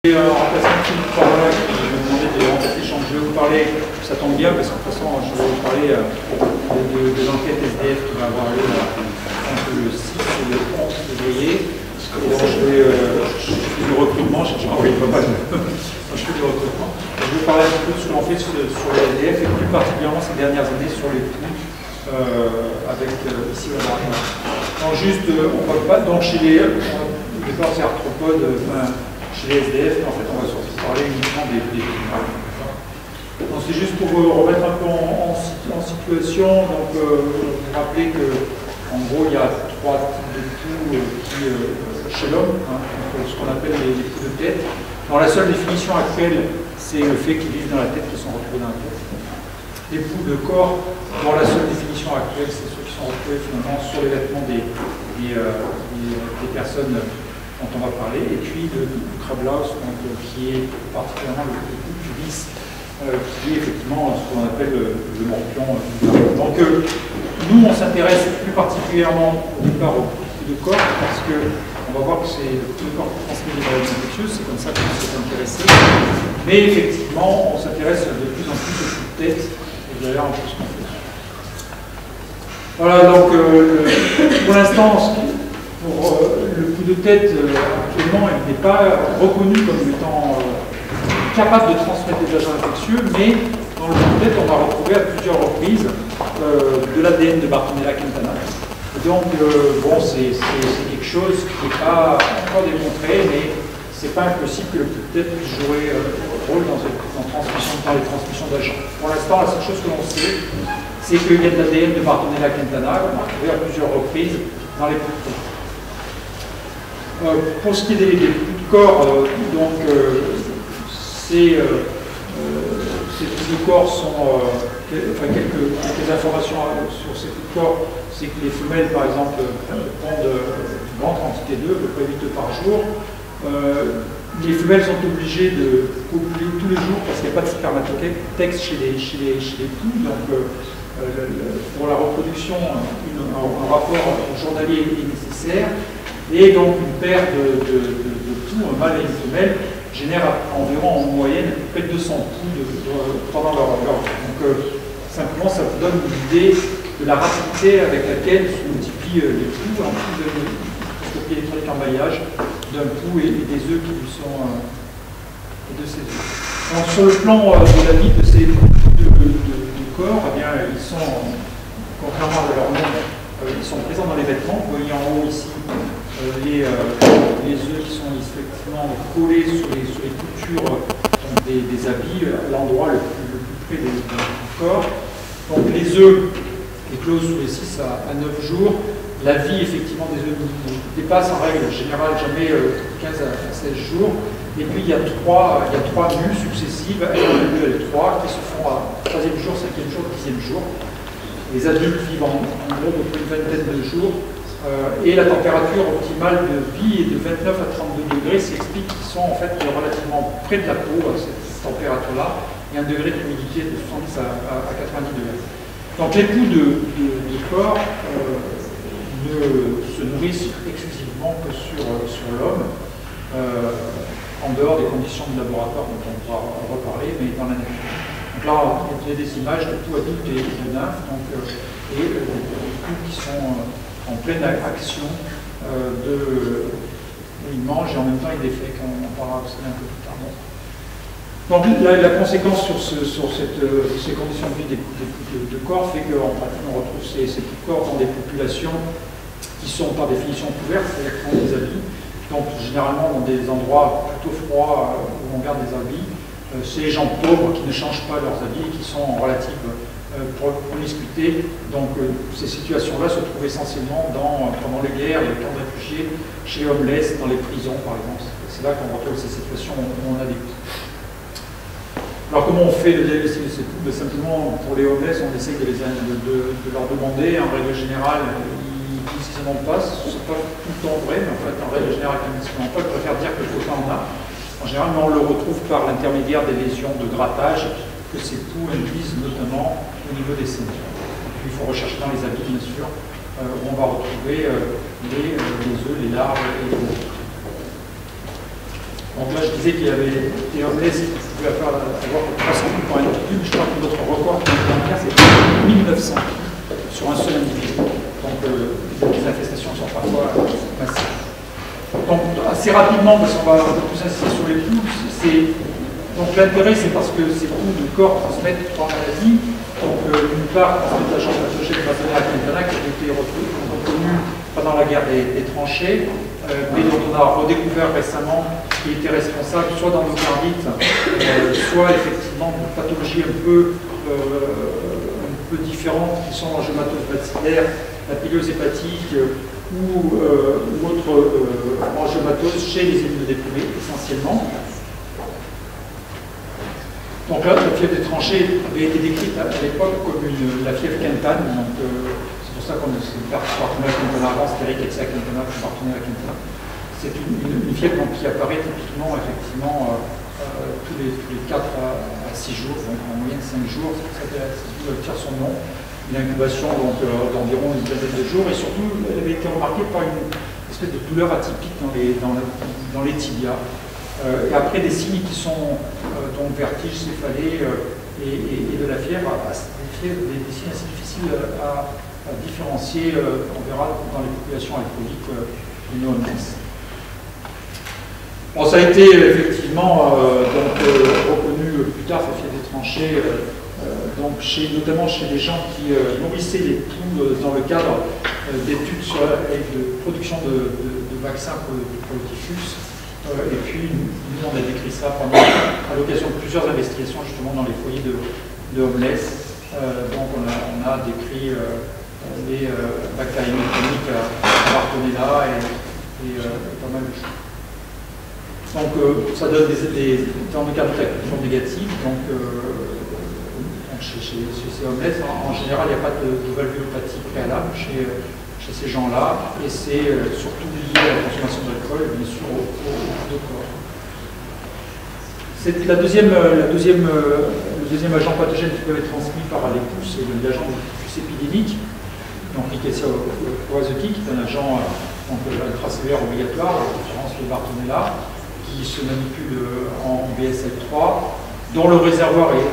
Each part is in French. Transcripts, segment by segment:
En remplaçant Philippe Corona, qui m'a demandé de remplacer Jean, je vais vous parler, ça tombe bien parce que de toute façon je vais vous parler de l'enquête SDF qui va avoir lieu entre le 6 et le 11 février. Et donc je fais du recrutement, j'ai déjà envoyé pas mal je fais du recrutement. Je vais vous parler un peu de ce que l'on fait sur les SDF et plus particulièrement ces dernières années sur les coûts avec ici la marque. Donc juste, on va pas, donc chez les, au départ c'est arthropodes, chez les SDF, en fait, on va surtout parler uniquement des donc c'est juste pour vous remettre un peu en situation. Donc, vous rappelez qu'en gros, il y a trois types de coups chez l'homme, ce qu'on appelle les coups de tête. Alors, la seule définition actuelle, c'est le fait qu'ils vivent dans la tête, qu'ils sont retrouvés dans la tête. Les coups de corps, dans la seule définition actuelle, c'est ceux qui sont retrouvés finalement sur les vêtements des personnes dont on va parler, et puis le Krablaus, qui est particulièrement le coup du vis, qui est effectivement ce qu'on appelle le morpion. Donc nous, on s'intéresse plus particulièrement au départ au coup de corps, parce qu'on va voir que c'est le coup de corps qui transmet les maladies infectieuses, c'est comme ça qu'on s'est intéressé. Mais effectivement, on s'intéresse de plus en plus au coup de tête, et d'ailleurs un peu ce qu'on fait. Voilà, donc pour l'instant, pour le coup de tête, actuellement, il n'est pas reconnu comme étant capable de transmettre des agents infectieux, mais dans le coup de tête, on va retrouver à plusieurs reprises de l'ADN de Bartonella quintana. Donc, bon, c'est quelque chose qui n'est pas encore démontré, mais c'est pas impossible que le coup de tête puisse jouer un rôle dans les transmissions d'agents. Pour l'instant, la seule chose que l'on sait, c'est qu'il y a de l'ADN de Bartonella quintana qu'on a retrouvé à plusieurs reprises dans les coups de tête. Pour ce qui est des coups de corps, donc ces coups de corps sont, quelques informations sur ces coups de corps, c'est que les femelles, par exemple, pondent une grande quantité d'œufs, à peu près 8 œufs par jour. Les femelles sont obligées de copuler tous les jours parce qu'il n'y a pas de spermatotex chez les poules, donc pour la reproduction, un rapport journalier est nécessaire. Et donc une paire de poules, un mâle et une femelle, génère environ en moyenne à peu près 200 poules pendant leur vie. Donc simplement ça vous donne une idée de la rapidité avec laquelle se multiplient les poules en plus de microscopie électronique en maillage d'un pou et des œufs qui lui sont et de ces œufs. Donc sur le plan de la vie de ces poules de corps, eh bien, ils sont, contrairement à leur nom, ils sont présents dans les vêtements. Vous voyez en haut ici les œufs qui sont effectivement collés sur les coutures des habits, à l'endroit le plus près du corps. Donc les œufs éclosent sous les 6 à 9 jours. La vie effectivement des œufs dépasse en règle générale jamais 15 à 16 jours. Et puis il y a trois mues successives, L1, L2, L3, qui se font à 3e jour, 5e jour, 10e jour. Les adultes vivent en gros depuis une vingtaine de jours. Et la température optimale de vie est de 29 à 32 degrés, ce qui explique qu'ils sont en fait relativement près de la peau à cette température-là, et un degré d'humidité de 70 à 90 degrés. Donc les poules de corps ne se nourrissent exclusivement que sur l'homme, en dehors des conditions de laboratoire dont on pourra reparler, mais dans la nature. Donc là, il y a des images de poules adultes et de nymphes, et des poules qui sont en pleine action ils mangent et en même temps ils défèquent. On parlera de ça un peu plus tard. Donc la conséquence sur ces conditions de vie de corps fait qu'en pratique on retrouve ces corps dans des populations qui sont par définition couvertes, c'est-à-dire qui ont des habits, donc généralement dans des endroits plutôt froids où on garde des habits. C'est les gens pauvres qui ne changent pas leurs habits et qui sont en relative promiscuité. Donc ces situations-là se trouvent essentiellement pendant les guerres, les camps de réfugiés, chez les homeless, dans les prisons par exemple. C'est là qu'on retrouve ces situations où on a des poules. Alors comment on fait le diagnostic de ces poules? Simplement pour les homeless, on essaye de leur demander. En règle générale, ils disent qu'ils n'en ont pas. Ce n'est pas tout le temps vrai, mais en fait en règle générale, ils disent qu'ils n'en ont pas. Ils préfèrent dire que le copain en a. En général, on le retrouve par l'intermédiaire des lésions de grattage que ces poules induisent notamment au niveau des seins. Il faut rechercher dans les habits, bien sûr, où on va retrouver les œufs, les larves et les œufs. Donc là, je disais qu'il y avait des homeless qui pouvaient avoir 300 coups par individu, mais je crois que notre record c'est 1900 sur un seul individu. Donc les infestations sont parfois massives. Donc assez rapidement, parce qu'on va un peu plus insister sur les poux, donc l'intérêt c'est parce que ces poux de corps transmettent trois maladies. Donc d'une part, transmettent l'agent pathogène Bassania quintana qui a été reconnu pendant la guerre des tranchées, mais dont on a redécouvert récemment qui était responsable soit d'endocardite, soit effectivement de pathologies un peu différentes qui sont l'angiomatose bacillaire, la pilose hépatique ou autre angiomatose chez les immunodéprimés essentiellement. Donc là, la fièvre des tranchées avait été décrite à l'époque comme la fièvre quintane, donc c'est pour ça qu'on a partenaire à Quintana avant, c'était Eric Exa Quintana, partenaire à Quintana. C'est une fièvre donc, qui apparaît typiquement, effectivement, tous les 4 à 6 jours, donc en moyenne 5 jours, ça tire son nom. Une incubation d'environ une vingtaine de jours, et surtout, elle avait été remarquée par une espèce de douleur atypique dans les tibias. Et après des signes qui sont donc vertige, céphalée et de la fièvre, des signes assez difficiles à différencier, on verra dans les populations alcooliques du no-homeless. Bon, ça a été effectivement reconnu plus tard, cette fièvre des tranchées, donc notamment chez des gens qui nourrissaient les poux dans le cadre d'études avec de production de vaccins pour le typhus. Et puis, nous, on a décrit ça à l'occasion de plusieurs investigations, justement, dans les foyers de homeless. Donc, on a décrit les bactéries mécaniques à Bartonella et pas mal de choses. Donc, ça donne dans le cas de la culture négative, donc chez ces homeless, en général, il n'y a pas de valvulopathie préalable chez ces gens-là, et c'est surtout lié à la consommation d'alcool et bien sûr au corps. Le deuxième agent pathogène qui peut être transmis par les poux, c'est l'agent du typhus épidémique, donc Rickettsia oryzocki, qui est un agent intracellulaire obligatoire, en l'occurrence le Bartonella, qui se manipule en BSL3, dont le réservoir est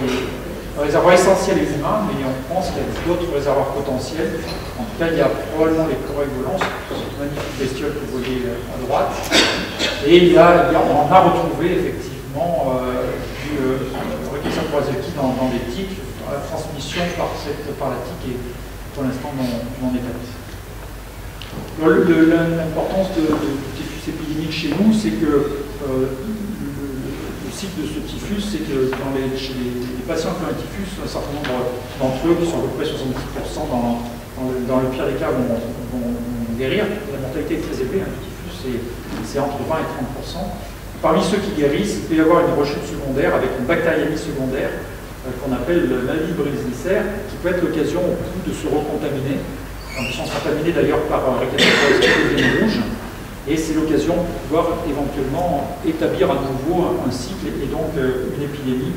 un réservoir essentiel est humain, mais on pense qu'il y a d'autres réservoirs potentiels. En tout cas, il y a probablement les coagulants, cette magnifique bestiole que vous voyez à droite. Et on en a retrouvé effectivement du Rickettsia oryzocki dans des tiques. La transmission par la tique est pour l'instant non établie. L'importance du typhus épidémique chez nous, c'est que le cycle de ce typhus, c'est que chez les patients qui ont un typhus, un certain nombre d'entre eux, qui sont à peu près 70%, dans le pire des cas, vont guérir. La mortalité est très élevée, le typhus, c'est entre 20 et 30%. Parmi ceux qui guérissent, il peut y avoir une rechute secondaire avec une bactériémie secondaire qu'on appelle la maladie brésilicaire, qui peut être l'occasion au pouls de se recontaminer. Donc, ils sont contaminés d'ailleurs par Rickettsia oryzocki rouge. Et c'est l'occasion de pouvoir éventuellement établir à nouveau un cycle et donc une épidémie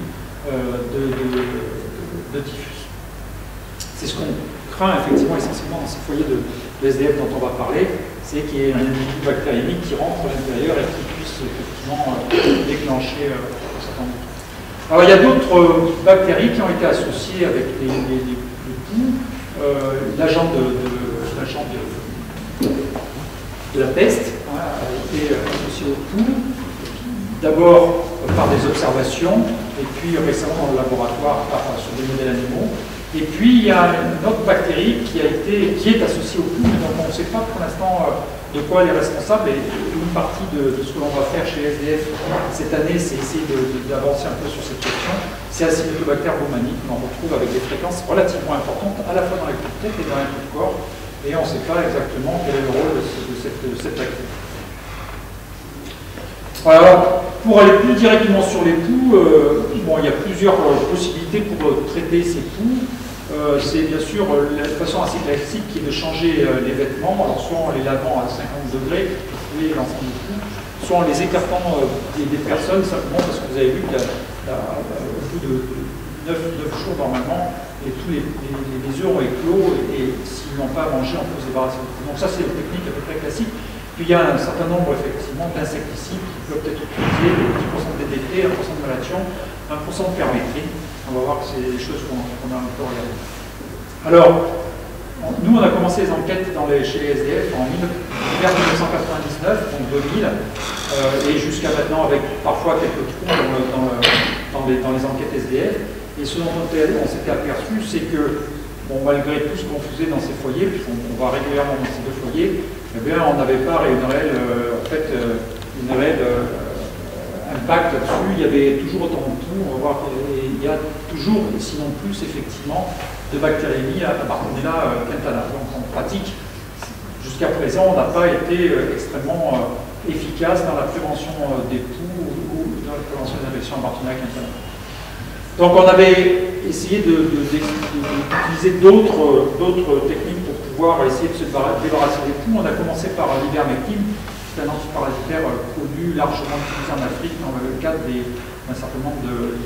de typhus. C'est ce qu'on craint effectivement essentiellement dans ces foyers de SDF dont on va parler, c'est qu'il y ait un individu bactériémique qui rentre à l'intérieur et qui puisse effectivement déclencher un certain nombre. Alors il y a d'autres bactéries qui ont été associées avec les poux. L'agent de la peste a été associé au pouls, d'abord par des observations, et puis récemment dans le laboratoire sur des modèles animaux. Et puis il y a une autre bactérie qui est associée au pouls, mais dont on ne sait pas pour l'instant de quoi elle est responsable. Et une partie de ce que l'on va faire chez SDF cette année, c'est essayer d'avancer un peu sur cette question. C'est Acinetobacter baumannii, que l'on retrouve avec des fréquences relativement importantes, à la fois dans les coups de tête et dans les coups de corps. Et on ne sait pas exactement quel est le rôle de cette bactérie. Alors, pour aller plus directement sur les poux, il y a plusieurs possibilités pour traiter ces poux. C'est bien sûr la façon assez classique qui est de changer les vêtements, alors soit en les lavant à 50 degrés, pour tuer l'ensemble du poux, soit en les écartant des personnes, simplement parce que vous avez vu qu'au bout de 9 jours normalement, et tous les œufs ont éclos, et s'ils n'ont pas à manger, on peut se débarrasser. Donc ça, c'est une technique à peu près classique. Puis il y a un certain nombre effectivement d'insecticides qui peuvent être utilisés, 10% de DDT, 1% de malation, 1% de permétrine. On va voir que c'est des choses qu'on a un peu regardées. Alors, nous on a commencé les enquêtes chez les SDF en vers 1999, donc 2000, et jusqu'à maintenant avec parfois quelques trous dans les enquêtes SDF. Et ce dont on s'était aperçu, c'est que bon, malgré tout ce qu'on faisait dans ces foyers, puisqu'on va régulièrement dans ces deux foyers, eh bien, on n'avait pas une réelle impact là-dessus. Il y avait toujours autant de tout. On va voir qu'il y a toujours, et sinon plus, effectivement, de bactériémie à Bartonella quintana. Donc en pratique, jusqu'à présent, on n'a pas été extrêmement efficace dans la prévention des poux ou dans la prévention des infections à Bartonella quintana. Donc on avait essayé d'utiliser d'autres techniques pour pouvoir essayer de se débarrasser des poux. On a commencé par l'ivermectine, c'est un antiparasitaire connu, largement utilisé en Afrique dans le cadre d'un certain nombre de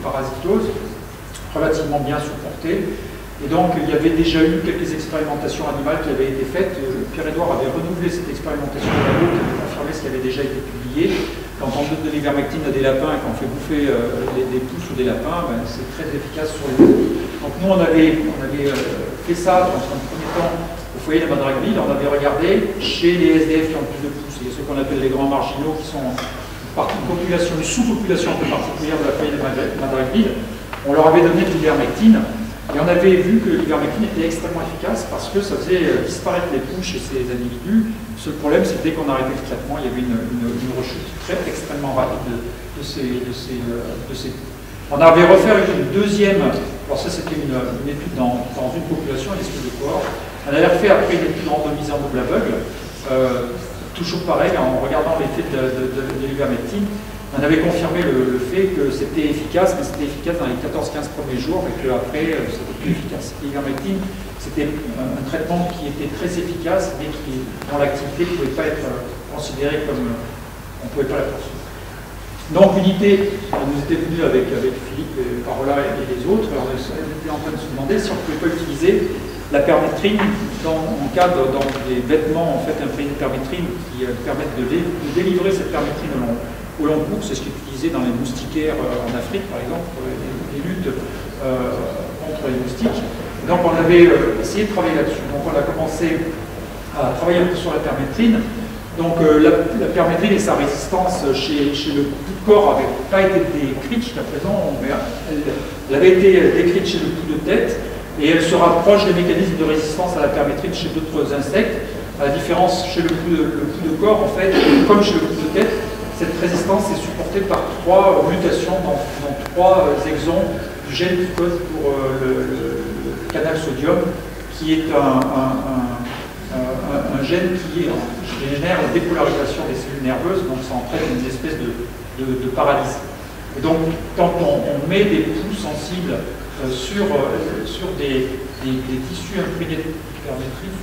parasitoses, relativement bien supporté. Et donc il y avait déjà eu quelques expérimentations animales qui avaient été faites. Pierre-Édouard avait renouvelé cette expérimentation de labo qui avait confirmé ce qui avait déjà été publié. Quand on donne de l'ivermectine à des lapins et qu'on fait bouffer des pousses ou des lapins, ben, c'est très efficace sur les poux. Donc nous, on avait fait ça dans un premier temps au foyer de Madragville. On avait regardé chez les SDF qui ont plus de pousses, et ceux qu'on appelle les grands marginaux, qui sont une population, une sous-population un peu particulière de la foyer de Madragville. On leur avait donné de l'ivermectine. Et on avait vu que l'ivermectine était extrêmement efficace parce que ça faisait disparaître les poux chez ces individus. Le seul problème, c'est que dès qu'on arrêtait le traitement, il y avait une rechute extrêmement rapide de ces poux. On avait refait une deuxième, alors ça c'était une étude dans une population, une espèce de cohorte. On avait refait après une étude randomisée en double aveugle, toujours pareil, en regardant l'effet de l'ivermectine. On avait confirmé le fait que c'était efficace, mais c'était efficace dans les 14-15 premiers jours et qu'après, c'était plus efficace. L'ivermectine, c'était un traitement qui était très efficace, mais dont l'activité ne pouvait pas être considérée comme... on ne pouvait pas la poursuivre. Donc, une idée, on nous était venu avec Philippe, et Parola et les autres, on était en train de se demander si on ne pouvait pas utiliser la permétrine dans des vêtements en fait imprégnés de permétrine qui permettent de délivrer cette permétrine au long cours. C'est ce qui est utilisé dans les moustiquaires en Afrique, par exemple, pour les luttes contre les moustiques. Donc on avait essayé de travailler là-dessus. Donc on a commencé à travailler un peu sur la permétrine. Donc la permétrine et sa résistance chez le poux de corps n'avaient pas été décrite jusqu'à présent, mais elle avait été décrite chez le poux de tête, et elle se rapproche des mécanismes de résistance à la permétrine chez d'autres insectes. À la différence chez le poux de corps, en fait, comme chez le poux de tête, cette résistance est supportée par 3 mutations dans 3 exons du gène qui code pour le canal sodium, qui est un gène qui génère la dépolarisation des cellules nerveuses, donc ça entraîne une espèce de paralysie. Et donc, quand on met des poux sensibles sur des tissus imprégnés de permétrine,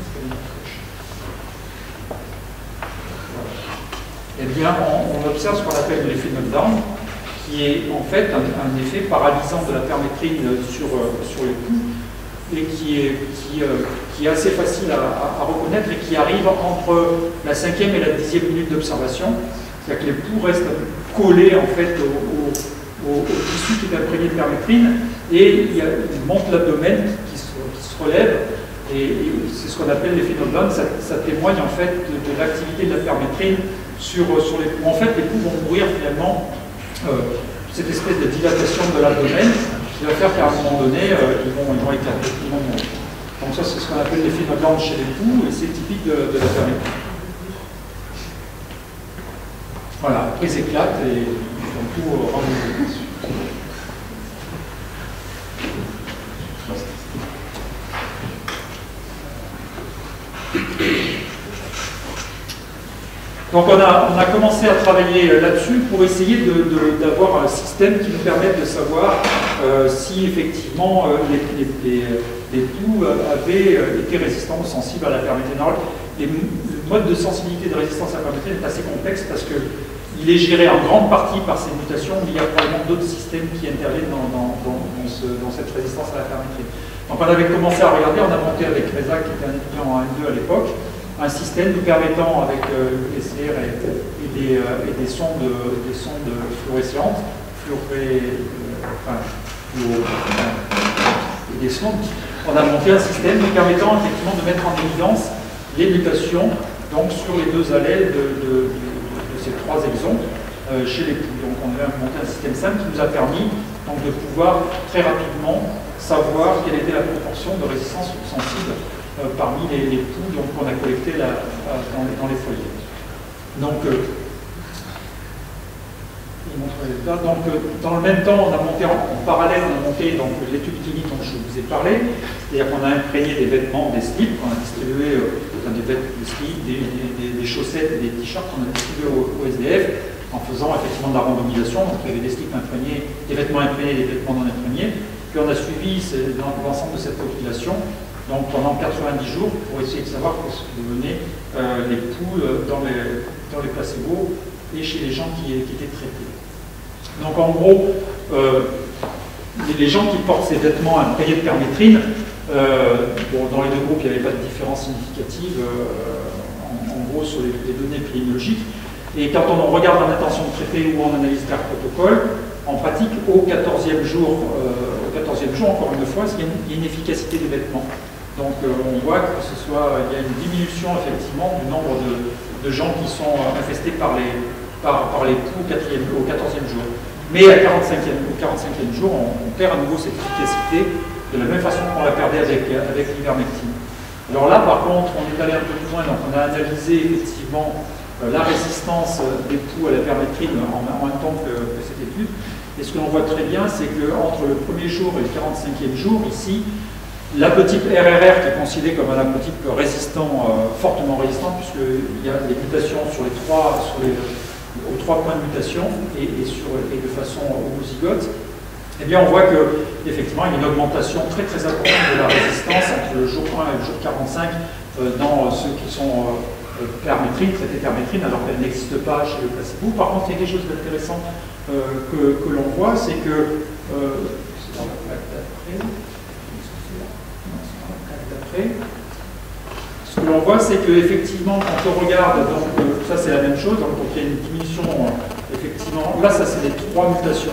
eh bien, on observe ce qu'on appelle l'effet knockdown, qui est en fait un effet paralysant de la permétrine sur les poux, et qui est assez facile à reconnaître et qui arrive entre la 5e et la 10e minute d'observation. C'est-à-dire que les poux restent collés en fait au tissu qui est imprégné de permétrine, et il monte l'abdomen qui se relève, et c'est ce qu'on appelle l'effet knockdown. Ça témoigne en fait de l'activité de la permétrine sur les poux. En fait, les poux vont mourir finalement, cette espèce de dilatation de l'abdomen, qui va faire qu'à un moment donné, ils vont éclater, ils vont mourir. Donc ça, c'est ce qu'on appelle l'effet knockdown chez les poux, et c'est typique de la permétrine. Voilà, après ils éclatent et ils font tout renouveler. Donc on a commencé à travailler là-dessus pour essayer d'avoir un système qui nous permette de savoir si effectivement les poux avaient été résistants ou sensibles à la permétrine. Le mode de sensibilité de résistance à la permétrine est assez complexe parce qu'il est géré en grande partie par ces mutations, mais il y a probablement d'autres systèmes qui interviennent dans cette résistance à la permétrine. Donc on avait commencé à regarder, on a monté avec Reza qui était un étudiant en N2 à l'époque, un système nous permettant, avec le PCR et des sondes fluorescentes, et des sondes, on a monté un système nous permettant effectivement de mettre en évidence les mutations donc, sur les 2 allèles de ces 3 exons chez les poules. Donc on a monté un système simple qui nous a permis donc, de pouvoir très rapidement savoir quelle était la proportion de résistance sensible parmi les poules qu'on a collectées dans les foyers. Donc, dans le même temps, on a monté en parallèle, on a monté l'étude clinique dont je vous ai parlé, c'est-à-dire qu'on a imprégné des vêtements, des slips, qu'on a distribué des slips, des chaussettes et des t-shirts qu'on a distribués au SDF en faisant effectivement de la randomisation. Donc il y avait des slips imprégnés, des vêtements imprégnés, des vêtements non imprégnés. Puis on a suivi l'ensemble de cette population donc pendant 90 jours pour essayer de savoir ce que devenaient les poules dans les placebos et chez les gens qui étaient traités. Donc en gros, les gens qui portent ces vêtements imprégnés de permétrine, dans les 2 groupes, il n'y avait pas de différence significative en gros sur les données épidémiologiques. Et quand on regarde en intention de traiter ou en analyse par protocole, en pratique, au 14e jour, encore une fois, il y a une efficacité des vêtements. Donc on voit que il y a une diminution effectivement du nombre de gens qui sont infestés par les poules au 14e jour. Mais au 45e jour, on perd à nouveau cette efficacité de la même façon qu'on la perdait avec l'ivermectine. Alors là, par contre, on est allé un peu plus loin, donc on a analysé effectivement la résistance des poules à la permétrine en même temps que cette étude. Et ce que l'on voit très bien, c'est qu'entre le 1er jour et le 45e jour, ici, l'haplotype RRR, qui est considéré comme un haplotype résistant, fortement résistant, puisqu'il y a des mutations aux 3 points de mutation et de façon homozygote, eh bien on voit qu'effectivement il y a une augmentation très très importante de la résistance entre le jour 1 et le jour 45 dans ceux qui sont traités permétrine, alors qu'elle n'existe pas chez le placebo. Par contre, il y a quelque chose d'intéressant que l'on voit, c'est que c'est dans la plaque d'après. Ce que l'on voit, c'est qu'effectivement, quand on regarde, donc ça c'est la même chose, donc il y a une diminution, effectivement, là ça c'est les 3 mutations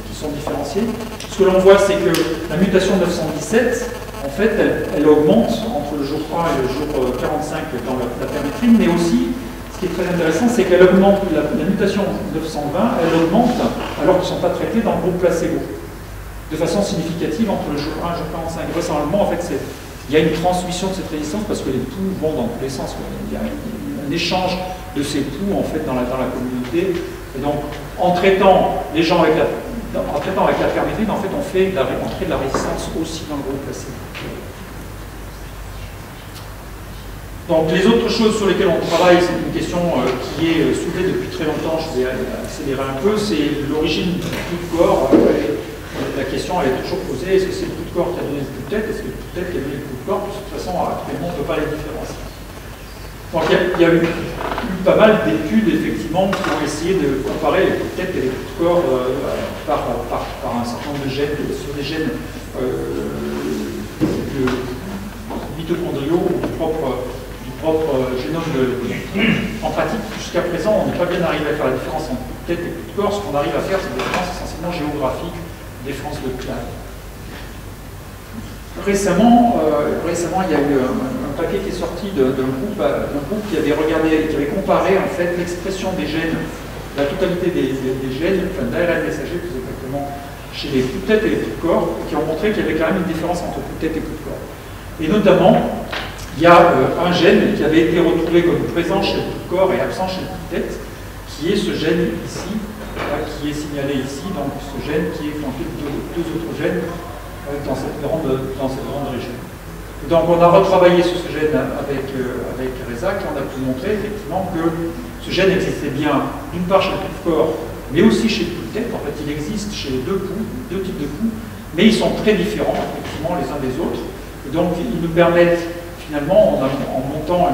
qui sont différenciées. Ce que l'on voit, c'est que la mutation 917, en fait, elle augmente entre le jour 1 et le jour 45 dans la permétrine, mais aussi, ce qui est très intéressant, c'est qu'elle augmente, la mutation 920, elle augmente alors qu'ils ne sont pas traités dans le groupe placebo, de façon significative entre le jour 1 et le jour 45. Vraisemblablement, en fait, il y a une transmission de cette résistance parce que les poux vont dans tous les sens. Il y a un échange de ces poux en fait dans la communauté. Et donc, en traitant les gens avec la permétrine, en fait, on crée de la résistance aussi dans le groupe placebo. Donc, les autres choses sur lesquelles on travaille, c'est une question qui est soulevée depuis très longtemps. Je vais accélérer un peu. C'est l'origine du pouls de corps. La question elle est toujours posée, est-ce que c'est le pouls de corps qui a donné le pouls de tête, est-ce que le pouls de tête qui a donné le pouls de corps? De toute façon, actuellement, on ne peut pas les différencier. Donc il y a eu pas mal d'études, effectivement, qui ont essayé de comparer les pouls de tête et les pouls de corps par un certain nombre de gènes, sur des gènes mitochondriaux ou du propre génome de poules. En pratique, jusqu'à présent, on n'est pas bien arrivé à faire la différence entre pouls de tête et pouls de corps. Ce qu'on arrive à faire, c'est des différences essentiellement géographiques. Défense de clade. Récemment, il y a eu un papier qui est sorti d'un groupe qui avait comparé en fait l'expression des gènes, la totalité des gènes, enfin d'ARN messager plus exactement, chez les pouls de tête et les pouls de corps, qui ont montré qu'il y avait quand même une différence entre pouls de tête et pouls de corps. Et notamment, il y a un gène qui avait été retrouvé comme présent chez le pouls de corps et absent chez le pouls de tête, qui est ce gène ici, qui est signalé ici, donc ce gène qui est flanqué de deux autres gènes dans cette grande région. Et donc on a retravaillé sur ce gène avec Reza, et on a pu montrer effectivement que ce gène existait bien d'une part chez le pouls de corps, mais aussi chez le pouls de tête. En fait, il existe chez les deux types de pouls, mais ils sont très différents effectivement les uns des autres. Et donc ils nous permettent finalement, en montant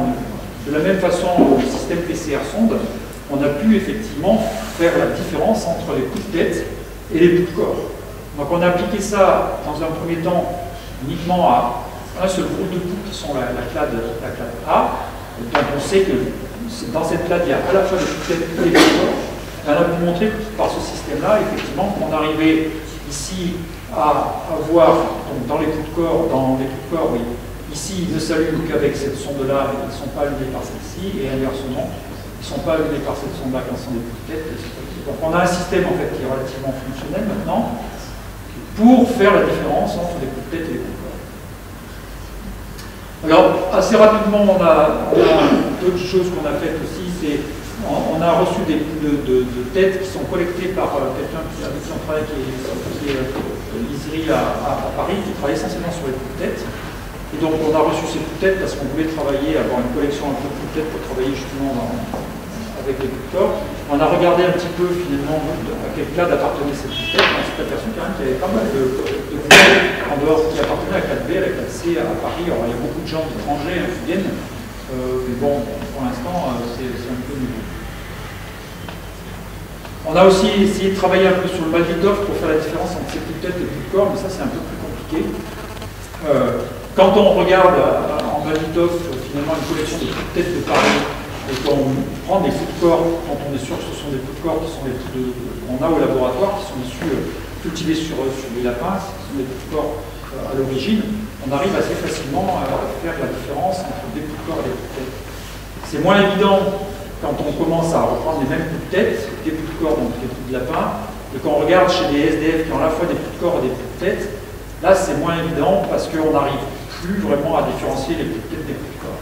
de la même façon le système PCR sonde, on a pu effectivement faire la différence entre les pouls de tête et les pouls de corps. Donc on a appliqué ça dans un premier temps uniquement un seul groupe de poules qui sont la clade A, dont on sait que dans cette clade, il y a à la fois des poulettes et des corps. On a pu montrer par ce système-là, effectivement, qu'on arrivait ici à avoir, donc dans les poules de corps, oui, ici, ils ne s'allument qu'avec cette sonde-là, ils ne sont pas allumés par celle-ci, et inversement, ils ne sont pas allumés par cette sonde-là quand ce sont des poulettes. Donc on a un système en fait qui est relativement fonctionnel maintenant pour faire la différence entre les poulettes et les poules de corps. Alors, assez rapidement, on a d'autres choses qu'on a faites aussi, c'est on a reçu des poules de têtes qui sont collectées par quelqu'un avec qui on travaille, qui est l'ISRI à Paris, qui travaille essentiellement sur les poules de têtes. Et donc on a reçu ces poules de têtes parce qu'on voulait travailler, avoir une collection un peu de poules de têtes pour travailler justement avec les poules de corps. On a regardé un petit peu finalement à quel clade appartenait cette poules de tête. On s'est aperçu quand même qu'il y avait pas mal de poules en dehors qui appartenaient à la clade B, à la clade C, à Paris. Alors il y a beaucoup de gens étrangers qui viennent, mais bon, pour l'instant c'est un peu nouveau. On a aussi essayé de travailler un peu sur le Mavidoff pour faire la différence entre ces poules de tête et les poules de corps, mais ça c'est un peu plus compliqué. Quand on regarde en Mavidoff finalement une collection de poules de tête de Paris, et qu'on prend des poules de corps, quand on est sûr que ce sont des poules de corps qui sont qu'on a au laboratoire, qui sont issus cultivés sur des lapins, qui sont des poules de corps à l'origine, on arrive assez facilement à faire la différence entre des poules de corps et des poules de tête. C'est moins évident quand on commence à reprendre les mêmes poules de tête, des poules de corps, donc des poules de lapin, et quand on regarde chez des SDF qui ont à la fois des poules de corps et des poules de tête, là c'est moins évident parce qu'on n'arrive plus vraiment à différencier les poules de tête des poules de corps.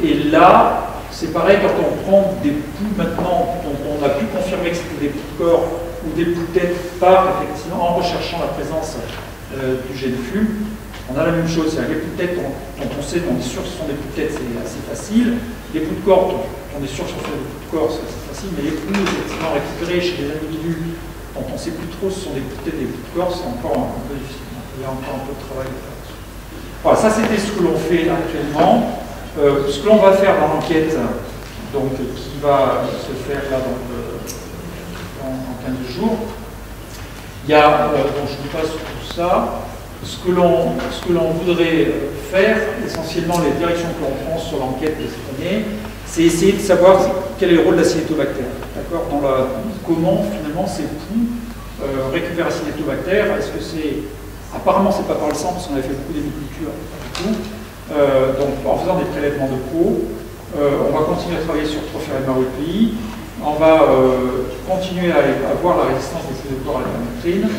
Et là, c'est pareil quand on prend des poules maintenant, dont on a pu confirmer que c'était des poules de corps ou des poules de tête effectivement, en recherchant la présence du gène FUM. On a la même chose, c'est-à-dire les poules de tête dont on sait, on est sûr que ce sont des poules de tête, c'est assez facile. Les poules de corps, dont on est sûr que ce sont des poules de corps, c'est assez facile, mais les poules effectivement récupérées chez les individus dont on ne sait plus trop si ce sont des poules de tête et des poules de corps, c'est encore un peu difficile. Il y a encore un peu de travail à faire. Voilà, ça c'était ce que l'on fait actuellement. Ce que l'on va faire dans l'enquête, donc qui va se faire là dans 15 jours, il y a, donc je vous passe tout ça, ce que l'on voudrait faire, essentiellement les directions que l'on prend sur l'enquête de cette année, c'est essayer de savoir quel est le rôle de l'acétobactère. D'accord, comment finalement ces poules récupèrent l'acétobactère. Est-ce que c'est. Apparemment, c'est pas par le sang, parce qu'on avait fait beaucoup d'émicultures, pas du tout. Donc, en faisant des prélèvements de peau, on va continuer à travailler sur Trophairema reutli. On va continuer à voir la résistance des pseudocorps à la permétrine.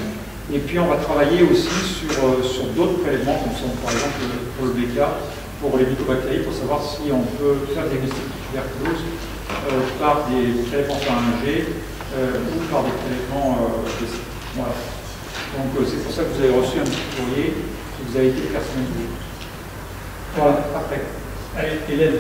Et puis, on va travailler aussi sur d'autres prélèvements, comme sont, par exemple, pour le BK, pour les mycobactéries, pour savoir si on peut faire des diagnostics de tuberculose par des prélèvements pharyngés ou par des prélèvements de C. Voilà. Donc c'est pour ça que vous avez reçu un petit courrier qui vous a été personnalisé. Voilà, après. Allez, Hélène.